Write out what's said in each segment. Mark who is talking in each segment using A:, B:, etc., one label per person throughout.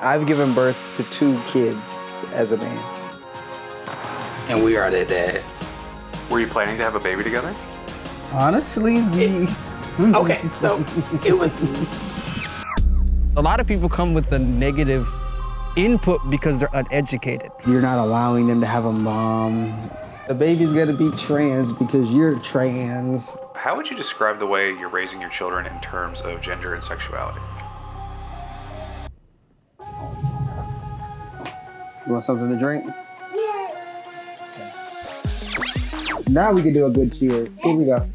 A: I've given birth to 2 kids as a man.
B: And we are their dad.
C: Were you planning to have a baby together?
A: Honestly,
B: Okay, so it was...
D: A lot of people come with the negative input because they're uneducated.
A: You're not allowing them to have a mom. The baby's gonna be trans because you're trans.
C: How would you describe the way you're raising your children in terms of gender and sexuality?
A: You want something to drink? Now we can do a good cheers. Here we go.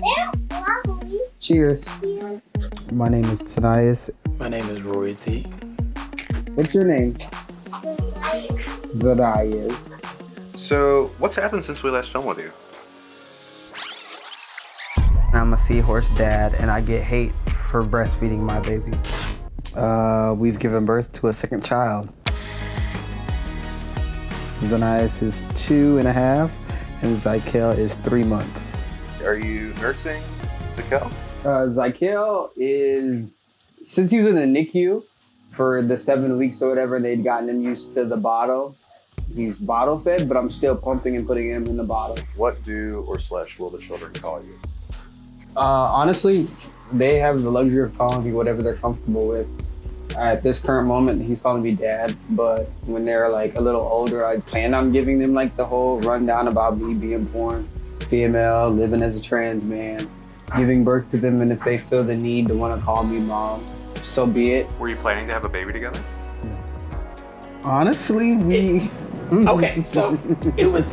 A: Cheers. My name is Tanias.
B: My name is Roy T.
A: What's your name? Zadaya.
C: So, what's happened since we last filmed with you?
A: I'm a seahorse dad, and I get hate for breastfeeding my baby. We've given birth to a second child. Zanias is 2.5, and Zykel is 3 months.
C: Are you nursing Zykel?
A: Zykel is, since he was in the NICU for the 7 weeks or whatever, they'd gotten him used to the bottle. He's bottle fed, but I'm still pumping and putting him in the bottle.
C: What do or / will the children call you?
A: Honestly, they have the luxury of calling me whatever they're comfortable with. At this current moment, he's calling me dad, but when they're like a little older, I plan on giving them like the whole rundown about me being born female, living as a trans man, giving birth to them, and if they feel the need to want to call me mom, so be it.
C: Were you planning to have a baby together?
A: Honestly,
B: Okay, so it was...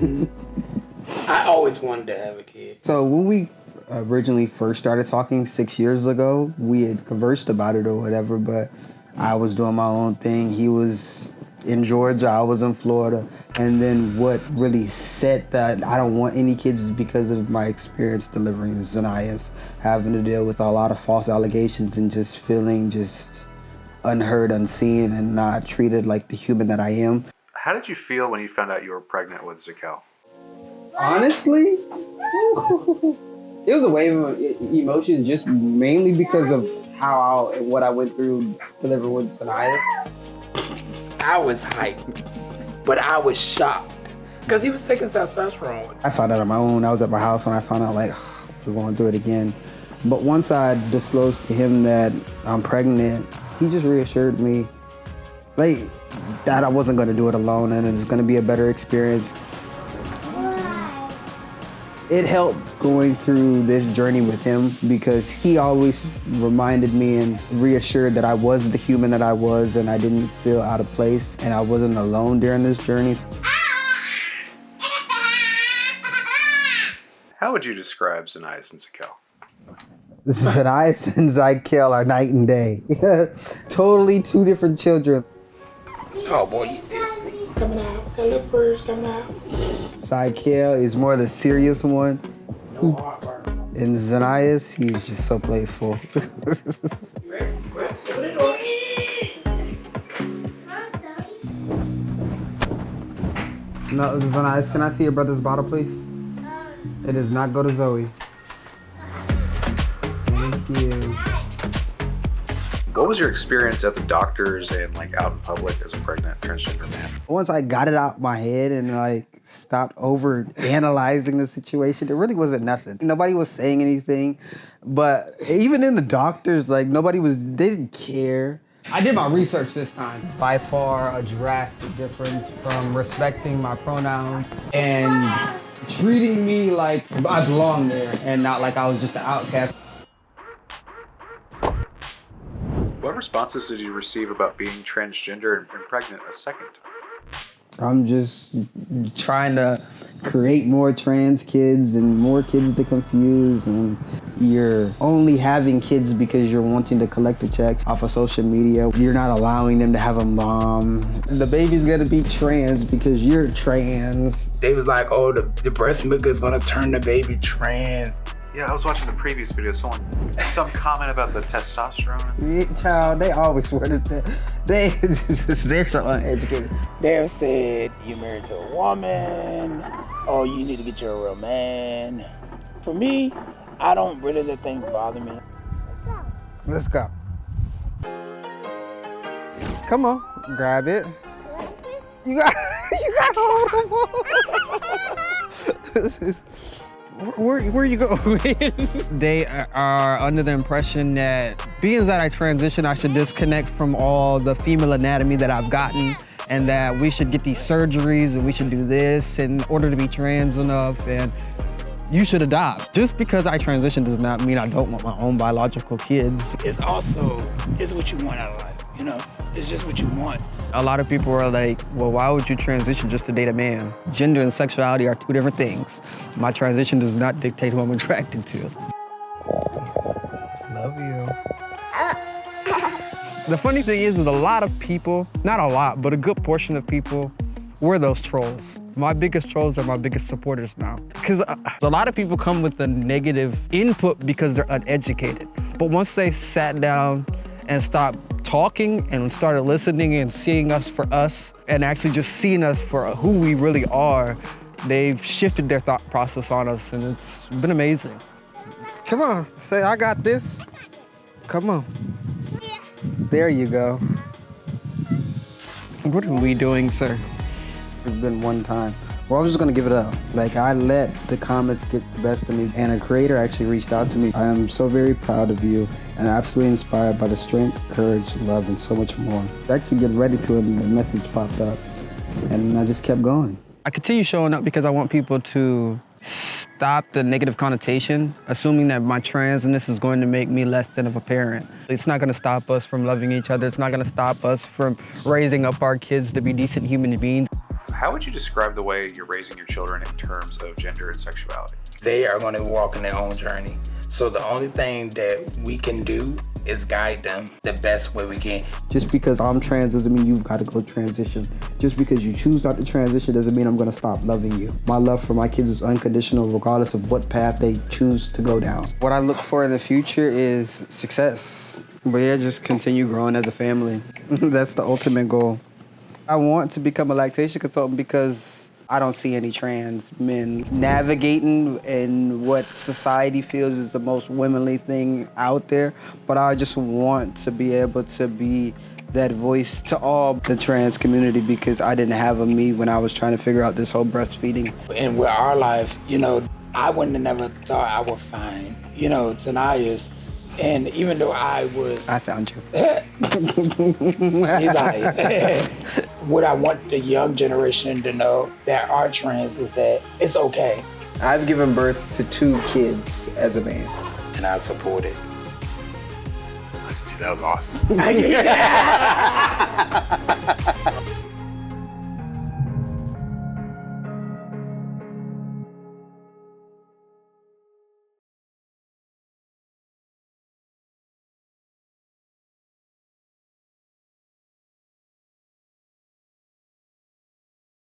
B: I always wanted to have a kid.
A: So when we originally first started talking 6 years ago, we had conversed about it or whatever, but I was doing my own thing. He was in Georgia, I was in Florida. And then what really set that I don't want any kids is because of my experience delivering Zanias, having to deal with a lot of false allegations and just feeling just unheard, unseen, and not treated like the human that I am.
C: How did you feel when you found out you were pregnant with Zykel?
A: Honestly, it was a wave of emotions, just mainly because of what I went through delivering with Sonia.
B: I was hyped, but I was shocked because he was taking testosterone.
A: I found out on my own. I was at my house when I found out, like, we're going through it again. But once I disclosed to him that I'm pregnant, he just reassured me, like, that I wasn't going to do it alone and it's going to be a better experience. It helped going through this journey with him because he always reminded me and reassured that I was the human that I was and I didn't feel out of place and I wasn't alone during this journey.
C: How would you describe Zanias and Zykel?
A: Zanias and Zykel are night and day. Totally 2 different children.
B: Oh boy, you still coming out. Got a little purse coming out.
A: Zykel is more the serious one.
B: No heartburn.
A: And Zanias, he's just so playful. No, Zanias, can I see your brother's bottle, please? It does not go to Zoe. Thank you.
C: What was your experience at the doctors and like out in public as a pregnant transgender man?
A: Once I got it out my head and like stopped over analyzing the situation, it really wasn't nothing. Nobody was saying anything, but even in the doctors, like they didn't care. I did my research this time. By far a drastic difference from respecting my pronouns and treating me like I belong there and not like I was just an outcast.
C: What responses did you receive about being transgender and pregnant a second time?
A: I'm just trying to create more trans kids and more kids to confuse, and you're only having kids because you're wanting to collect a check off of social media. You're not allowing them to have a mom. The baby's gonna be trans because you're trans.
B: They was like, oh, the breast milk is gonna turn the baby trans.
C: Yeah, I was watching the previous video. Some comment about the testosterone.
A: Child, they always were that. They're so uneducated.
B: They said you're married to a woman. Oh, you need to get you a real man. For me, I don't really let things bother me.
A: Let's go. Come on, grab it. You got hold of. Where you going?
D: They are under the impression that being that I transition, I should disconnect from all the female anatomy that I've gotten, and that we should get these surgeries and we should do this in order to be trans enough, and you should adopt. Just because I transition does not mean I don't want my own biological kids.
B: It's what you want out of life, you know? It's just what you want.
D: A lot of people are like, well, why would you transition just to date a man? Gender and sexuality are two different things. My transition does not dictate who I'm attracted to.
A: Love you.
D: The funny thing is a lot of people, not a lot, but a good portion of people, were those trolls. My biggest trolls are my biggest supporters now. Because a lot of people come with a negative input because they're uneducated. But once they sat down and stopped talking and started listening and seeing us for us and actually just seeing us for who we really are, they've shifted their thought process on us, and it's been amazing.
A: Come on, say I got this. Come on. Yeah. There you go.
D: What are we doing, sir?
A: It's been one time. Well, I was just gonna give it up. Like, I let the comments get the best of me, and a creator actually reached out to me. I am so very proud of you and absolutely inspired by the strength, courage, love, and so much more. I actually getting ready to, and the message popped up, and I just kept going.
D: I continue showing up because I want people to stop the negative connotation, assuming that my transness is going to make me less than of a parent. It's not gonna stop us from loving each other. It's not gonna stop us from raising up our kids to be decent human beings.
C: How would you describe the way you're raising your children in terms of gender and sexuality?
B: They are going to walk in their own journey. So the only thing that we can do is guide them the best way we can.
A: Just because I'm trans doesn't mean you've got to go transition. Just because you choose not to transition doesn't mean I'm going to stop loving you. My love for my kids is unconditional regardless of what path they choose to go down. What I look for in the future is success. But yeah, just continue growing as a family. That's the ultimate goal. I want to become a lactation consultant because I don't see any trans men navigating in what society feels is the most womanly thing out there. But I just want to be able to be that voice to all the trans community because I didn't have a me when I was trying to figure out this whole breastfeeding.
B: And with our life, you know, I wouldn't have never thought I would find, you know, Tanaya's. And even though I
A: found you.
B: He's like, what I want the young generation to know that are trans is that it's okay.
A: I've given birth to 2 kids as a man.
B: And I support it.
C: That was awesome.